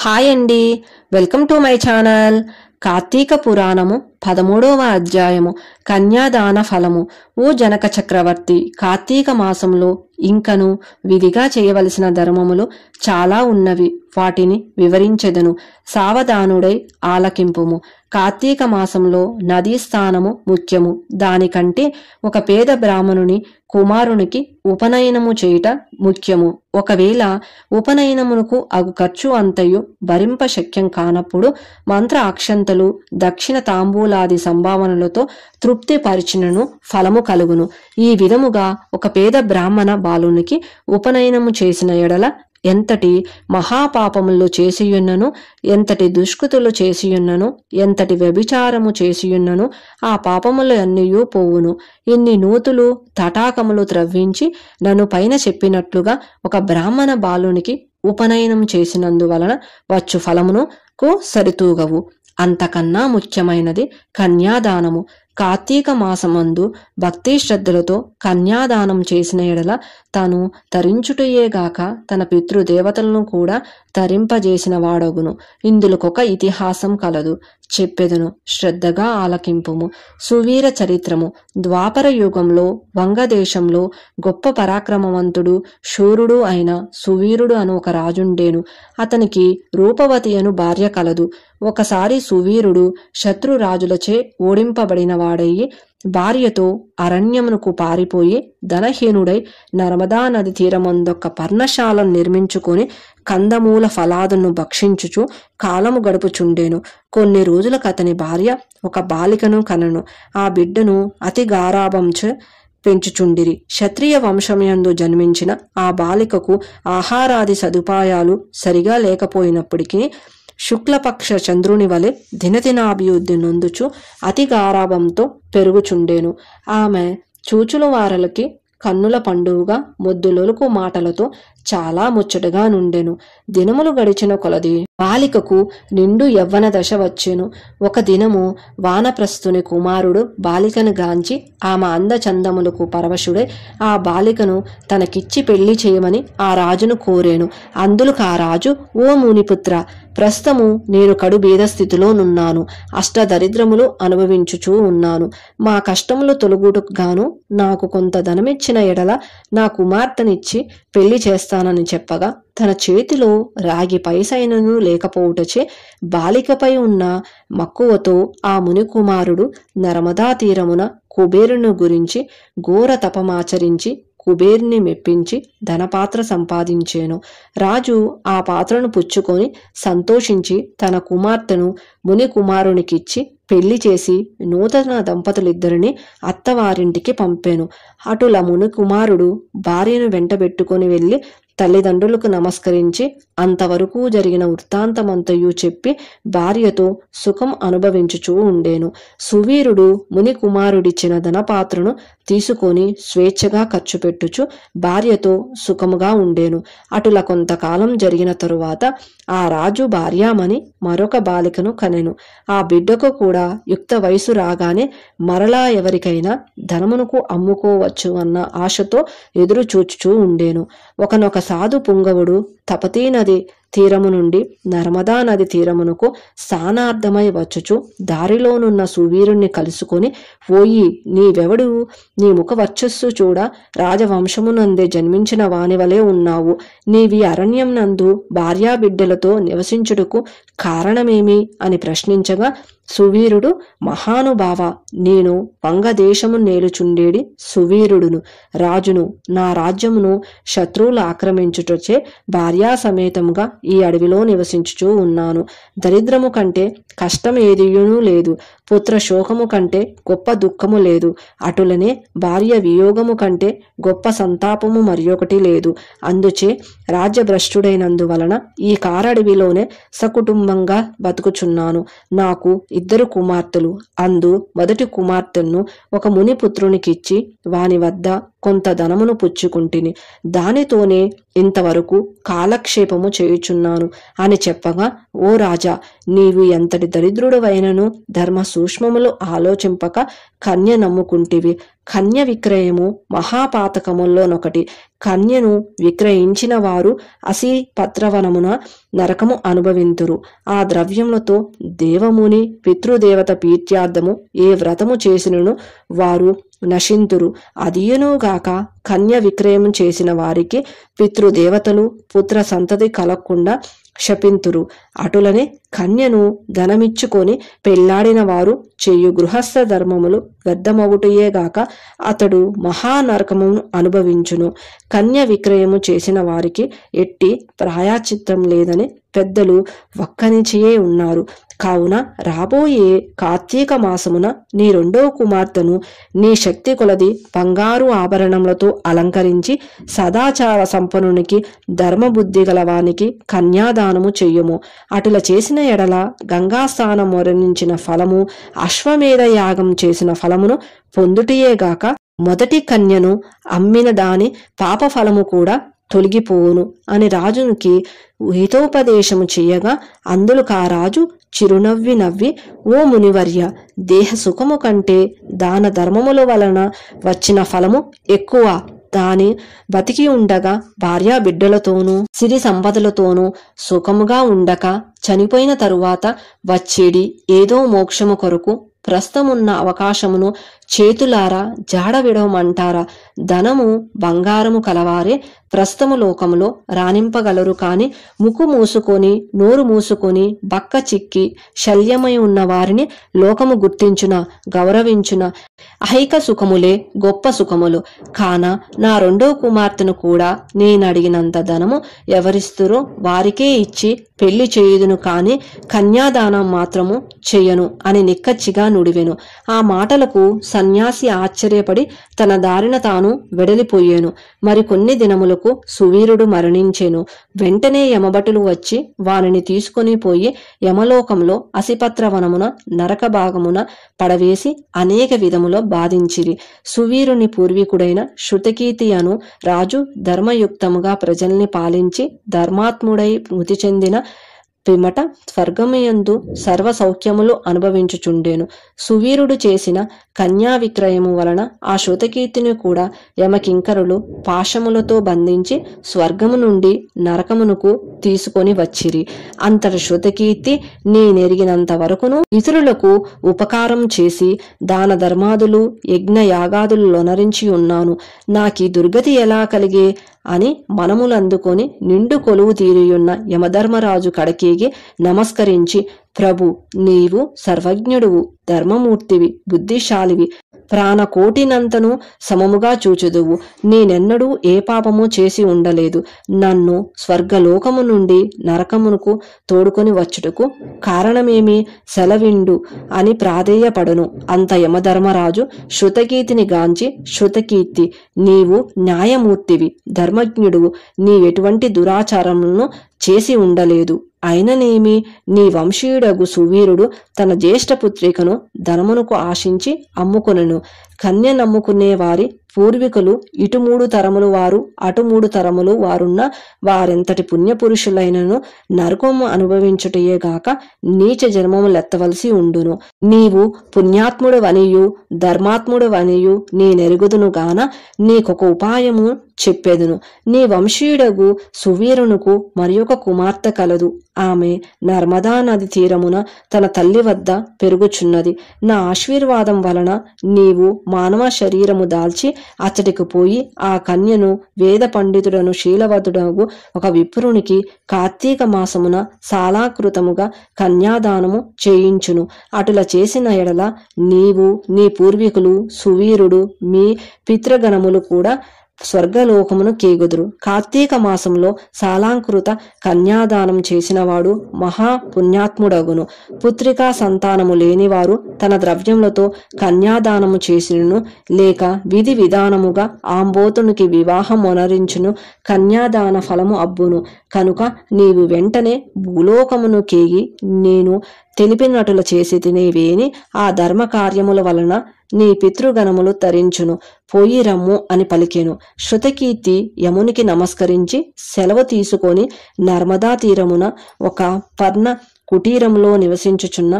Hi అండి, welcome to my channel. Karthika Puranamu 13వ అధ్యాయము కన్యాదాన ఫలము. ఓ జనక చక్రవర్తి, కార్తీక మాసంలో ఇంకను విధిగా చేయవలసిన ధర్మములు చాలా ఉన్నవి. వాటిని వివరించెదను, సావధానుడై ఆలకింపుము. కార్తీక మాసంలో నదీ స్థానము ముఖ్యము. దానికంటే ఒక పేద బ్రాహ్మణుని కుమారునికి ఉపనయనము చేయుట ముఖ్యము. ఒకవేళ ఉపనయనమునకు అగు ఖర్చు అంతయు భరింప శక్యం కానప్పుడు మంత్ర అక్షంతలు దక్షిణ తాంబూలాది సంభావనలతో తృప్తి పరిచినను ఫలము కలుగును. ఈ విధముగా ఒక పేద బ్రాహ్మణ బాలునికి ఉపనయనము చేసిన ఎడల ఎంతటి మహాపాపములు చేసియున్నను, ఎంతటి దుష్కృతులు చేసియున్నను, ఎంతటి వ్యభిచారము చేసియున్నను ఆ పాపములు అన్నయూ పోవును. ఇన్ని నూతులు తటాకములు త్రవ్వించి నన్ను పైన చెప్పినట్లుగా ఒక బ్రాహ్మణ బాలునికి ఉపనయనం చేసినందువలన వచ్చు ఫలమునకు సరితూగవు. అంతకన్నా ముఖ్యమైనది కన్యాదానము. కార్తీక మాసమందు భక్తి శ్రద్ధలతో కన్యాదానం చేసిన ఎడల తాను తరించుటయేగాక తన పితృదేవతలను కూడా తరింపజేసిన వాడగును. ఇందులకొక ఇతిహాసం కలదు, చెప్పెదను, శ్రద్ధగా ఆలకింపుము. సువీర చరిత్రము. ద్వాపర యుగంలో వంగదేశంలో గొప్ప పరాక్రమవంతుడు శూరుడు అయిన సువీరుడు అను ఒక రాజుండేను. అతనికి రూపవతి అను భార్య కలదు. ఒకసారి సువీరుడు శత్రురాజులచే ఓడింపబడిన వాడయ్యి భార్యతో అరణ్యమునకు పారిపోయి ధనహీనుడై నర్మదా నది తీరమందొక్క పర్ణశాలను నిర్మించుకొని కందమూల ఫలాదును భక్షించుచు కాలము గడుపుచుండెను. కొన్ని రోజులకు అతని భార్య ఒక బాలికను కనెను. ఆ బిడ్డను అతి గారాభంచే పెంచుచుండిరి. క్షత్రియ వంశమయందు జన్మించిన ఆ బాలికకు ఆహారాది సదుపాయాలు సరిగా లేకపోయినప్పటికీ శుక్లపక్ష చంద్రుని వలె దినదినాభివృద్ధి నొందుచు అతి గారాభంతో పెరుగుచుండెను. ఆమె చూచుల వారలకి కన్నుల పండువుగా ముద్దులొలుకు మాటలతో చాలా ముచ్చటగా నుండెను. దినములు గడిచిన కొలది బాలికకు నిండు యవ్వన దశ వచ్చెను. ఒక దినము వానప్రస్థుని కుమారుడు బాలికను గాంచి ఆమె అందచందములకు పరవశుడై ఆ బాలికను తనకిచ్చి పెళ్లి చేయమని ఆ రాజును కోరేను. అందులకు ఆ రాజు, ఓ మునిపుత్ర, ప్రస్తుతము నేను కడు బీద స్థితిలో నున్నాను. అష్టదరిద్రములు అనుభవించుచూ ఉన్నాను. మా కష్టములు తొలగుటకు గాను నాకు కొంత ధనమిచ్చిన ఎడల నా కుమార్తెనిచ్చి పెళ్లి చేస్తానని చెప్పగా తన చేతిలో రాగి పైసైనను లేకపోవుటచే బాలికపై ఉన్న మక్కువతో ఆ ముని కుమారుడు నర్మదా తీరమున కుబేరుని గురించి ఘోర తపమాచరించి కుబేరుని మెప్పించి ధనపాత్ర సంపాదించేను. రాజు ఆ పాత్రను పుచ్చుకొని సంతోషించి తన కుమార్తెను ముని కుమారునికిచ్చి పెళ్లి చేసి నూతన దంపతులిద్దరిని అత్తవారింటికి పంపాను. అటుల ముని కుమారుడు భార్యను వెంటబెట్టుకొని వెళ్లి తల్లిదండ్రులకు నమస్కరించి అంతవరకు జరిగిన వృత్తాంతమంతయు చెప్పి భార్యతో సుఖం అనుభవించుచూ ఉండేను. సువీరుడు ముని కుమారుడిచ్చిన ధనపాత్రను తీసుకొని స్వేచ్ఛగా ఖర్చు పెట్టుచు భార్యతో సుఖముగా ఉండేను. అటుల కొంతకాలం జరిగిన తరువాత ఆ రాజు భార్యామణి మరొక బాలికను కనెను. ఆ బిడ్డకు కూడా యుక్త వయసు రాగానే మరలా ఎవరికైనా ధనమునకు అమ్ముకోవచ్చు అన్న ఆశతో ఎదురు చూచుచూ ఉండేను. ఒకనొక సాధు పుంగవుడు తపతీ నది తీరము నుండి నర్మదా నది తీరమునకు స్థానార్థమై వచ్చుచు దారిలోనున్న సువీరుణ్ణి కలుసుకొని, ఓయి, నీవెవడు? నీ ముఖ వర్చస్సు చూడ రాజవంశమునందే జన్మించిన వానివలే ఉన్నావు. నీవి అరణ్యం నందు భార్యాబిడ్డలతో నివసించుటకు కారణమేమి అని ప్రశ్నించగా సువీరుడు, మహానుభావ, నేను వంగదేశము నేలుచుండేడి సువీరుడును, రాజును. నా రాజ్యమును శత్రువులు ఆక్రమించుటచే భార్యా సమేతముగా ఈ అడవిలో నివసించుచూ ఉన్నాను. దరిద్రము కంటే కష్టం ఏదియునూ లేదు. పుత్ర శోకము కంటే గొప్ప దుఃఖము లేదు. అటులనే భార్య వియోగము కంటే గొప్ప సంతాపము మరియొకటి లేదు. అందుచే రాజ్యభ్రష్టుడైనందువలన ఈ కారడవిలోనే సకుటుంబంగా బతుకుచున్నాను. నాకు 2 కుమార్తెలు. అందు మొదటి కుమార్తెను ఒక మునిపుత్రునికిచ్చి వాని వద్ద కొంత ధనమును పుచ్చుకుంటిని, దానితోనే ఇంతవరకు కాలక్షేపము చేయుచున్నాను అని చెప్పగా, ఓ రాజా, నీవు ఎంతటి దరిద్రుడవైనను ధర్మ సూక్ష్మములు ఆలోచింపక కన్య నమ్ముకుంటివి. కన్య విక్రయము మహాపాతకముల్లోనొకటి. కన్యను విక్రయించిన వారు అసిపత్రవనమున నరకము అనుభవింతురు. ఆ ద్రవ్యములతో దేవముని పితృదేవత ప్రీత్యార్థము ఏ వ్రతము చేసినను వారు నశింతురు. అదియునుగాక కన్య విక్రయం చేసిన వారికి పితృదేవతలు పుత్ర సంతతి కలగకుండా శపింతురు. అటులనే కన్యను ధనమిచ్చుకొని పెళ్లాడిన వారు చేయు గృహస్థ ధర్మములు వ్యర్థమగుటయేగాక అతడు మహానరకమును అనుభవించును. కన్య విక్రయము చేసిన వారికి ఎట్టి ప్రాయశ్చిత్తం లేదని పెద్దలు వక్కనిచియే ఉన్నారు. కావున రాబోయే కార్తీక మాసమున నీ రెండవ కుమార్తెను నీ శక్తి కొలది బంగారు ఆభరణములతో అలంకరించి సదాచార సంపన్నునికి ధర్మబుద్ధి గలవానికి కన్యాదానము చెయ్యము. అటుల చేసిన ఎడల గంగాస్నానం మొరణించిన ఫలము, అశ్వమేధ యాగం చేసిన ఫలమును పొందుటయేగాక మొదటి కన్యను అమ్మిన దాని పాప ఫలము కూడా తొలగిపోవును అని రాజునికి హితోపదేశము చెయ్యగా, అందులకు ఆ రాజు చిరునవ్వి నవ్వి, ఓ మునివర్య, దేహ సుఖము కంటే దాన ధర్మముల వలన వచ్చిన ఫలము ఎక్కువ. దాని బతికి ఉండగా భార్యా బిడ్డలతోనూ సిరి సంపదలతోనూ సుఖముగా ఉండక చనిపోయిన తరువాత వచ్చేడి ఏదో మోక్షము కొరకు ప్రస్తుతమున్న అవకాశమును చేతులారా జాడ విడవమంటారా? ధనము బంగారము కలవారే ప్రస్తుతము లోకములో రాణింపగలరు. కాని ముక్కు మూసుకొని నోరు మూసుకొని బక్క చిక్కి శల్యమై ఉన్న వారిని లోకము గుర్తించున, గౌరవించున. అహైక సుఖములే గొప్ప సుఖములు. కాన నా రెండో కుమార్తెను కూడా నేనడిగినంత ధనము ఎవరిస్తురో వారికే ఇచ్చి పెళ్లి చేయుదును, కాని కన్యాదానం మాత్రము చెయ్యను అని నిక్కచ్చిగా నుడివెను. ఆ మాటలకు సన్యాసి ఆశ్చర్యపడి తన దారిన తాను వెడలిపోయాను. మరికొన్ని దినములకు సువీరుడు మరణించెను. వెంటనే యమభటులు వచ్చి వానిని తీసుకొని పోయి యమలోకంలో అసిపత్రవనమున నరక భాగమున పడవేసి అనేక విధములో బాధించిరి. సువీరుని పూర్వీకుడైన శృతకీర్తి అను రాజు ధర్మయుక్తముగా ప్రజల్ని పాలించి ధర్మాత్ముడై మృతి చెందిన పిమ్మట స్వర్గముయందు సర్వ సౌఖ్యములు అనుభవించుచుండెను. సువీరుడు చేసిన కన్యా విక్రయము వలన ఆ శృతకీర్తిని కూడా యమకింకరులు పాశములతో బంధించి స్వర్గము నుండి నరకమునకు తీసుకొని వచ్చిరి. అంతటి శృతకీర్తి నేనెరిగినంత వరకును ఇతరులకు ఉపకారం చేసి దాన ధర్మాదులు యజ్ఞ యాగాదులు లొనరించి ఉన్నాను. నాకీ దుర్గతి ఎలా కలిగే అని మనములందుకొని నిండు కొలువు తీరియున్న యమధర్మరాజు కడకేగి నమస్కరించి, ప్రభు, నీవు సర్వజ్ఞుడువు, ధర్మమూర్తివి, బుద్ధిశాలివి, ప్రాణకోటినంతను సమముగా చూచుదువు. నేనెన్నడూ ఏ పాపము చేసి ఉండలేదు. నన్ను స్వర్గలోకము నుండి నరకమునకు తోడుకొని వచ్చుటకు కారణమేమి? సెలవిండు అని ప్రాధేయపడను. అంత యమధర్మరాజు శృతకీర్తిని గాంచి, శృతకీర్తి, నీవు న్యాయమూర్తివి, ధర్మజ్ఞుడువు, నీవెటువంటి దురాచారములను చేసి ఉండలేదు. అయిననేమి, నీ వంశీయుడగు సువీరుడు తన జ్యేష్ఠపుత్రికను ధనమునకు ఆశించి అమ్ముకొనెను. కన్య నమ్ముకునే వారి పూర్వీకులు ఇటు 3 తరములు వారు, అటు 3 తరములు వారున్న వారెంతటి పుణ్యపురుషులైనను నరకము అనుభవించుటయేగాక నీచ జన్మములెత్తవలసి ఉండును. నీవు పుణ్యాత్ముడు వనియు ధర్మాత్ముడు వనియు నేనెరుగుదును గాన నీకొక ఉపాయము చెప్పెదును. నీ వంశీయుడగు సువీరునుకు మరి ఒక కుమార్తె కలదు. ఆమె నర్మదా నది తీరమున తన తల్లి వద్ద పెరుగుచున్నది. నా ఆశీర్వాదం వలన నీవు మానవ శరీరము దాల్చి అచ్చటికి పోయి ఆ కన్యను వేద పండితుడను శీలవతుడగు ఒక విప్రునికి కార్తీక మాసమున సాలాకృతముగా కన్యాదానము చేయించును. అటుల చేసిన ఎడల నీవు, నీ పూర్వీకులు, సువీరుడు, మీ పితృగణములు కూడా స్వర్గలోకమును కేగుదురు. కార్తీక మాసంలో సాలాంకృత కన్యాదానం చేసినవాడు మహా పుణ్యాత్ముడగును. పుత్రికా సంతానము లేనివారు తన ద్రవ్యములతో కన్యాదానము చేసినను లేక విధి విధానముగా ఆంబోతునికి వివాహం మొనరించును కన్యాదాన ఫలము అబ్బును. కనుక నీవు వెంటనే భూలోకమును కేగి నేను తెలిపినటుల చేసి తినేవేని ఆ ధర్మ కార్యముల వలన నీ పితృగణములు తరించును, పోయి రమ్ము అని పలికెను. శృతకీర్తి యమునికి నమస్కరించి సెలవు తీసుకొని నర్మదా తీరమున ఒక పర్ణ కుటీరంలో నివసించుచున్న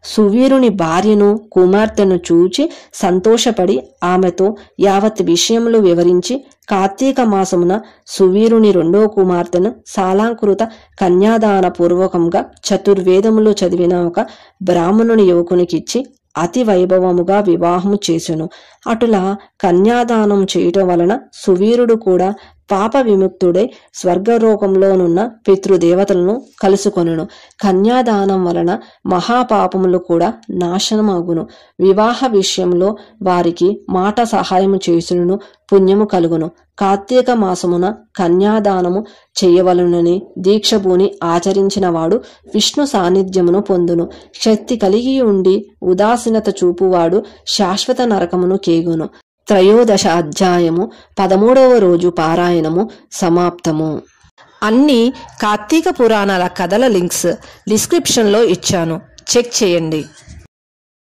సువీరుని భార్యను కుమార్తెను చూచి సంతోషపడి ఆమెతో యావత్ విషయములు వివరించి కార్తీక మాసమున సువీరుని రెండో కుమార్తెను సాలాంకృత కన్యాదాన పూర్వకంగా చతుర్వేదములు చదివిన ఒక బ్రాహ్మణుని యువకునికిచ్చి అతి వైభవముగా వివాహము చేసెను. అటులా కన్యాదానం చేయటం వలన సువీరుడు కూడా పాప విముక్తుడై స్వర్గలోకంలోనున్న పితృదేవతలను కలుసుకొనును. కన్యాదానం వలన మహాపాపములు కూడా నాశనమగును. వివాహ విషయంలో వారికి మాట సహాయము చేసును పుణ్యము కలుగును. కార్తీక మాసమున కన్యాదానము చేయవలనని దీక్షభూని ఆచరించిన వాడు విష్ణు సాన్నిధ్యమును పొందును. శక్తి కలిగి ఉండి ఉదాసీనత చూపువాడు శాశ్వత నరకమును కేగును. 13వ అధ్యాయము 13వ రోజు పారాయణము సమాప్తము. అన్ని కార్తీక పురాణాల కథల లింక్స్ డిస్క్రిప్షన్లో ఇచ్చాను, చెక్ చేయండి.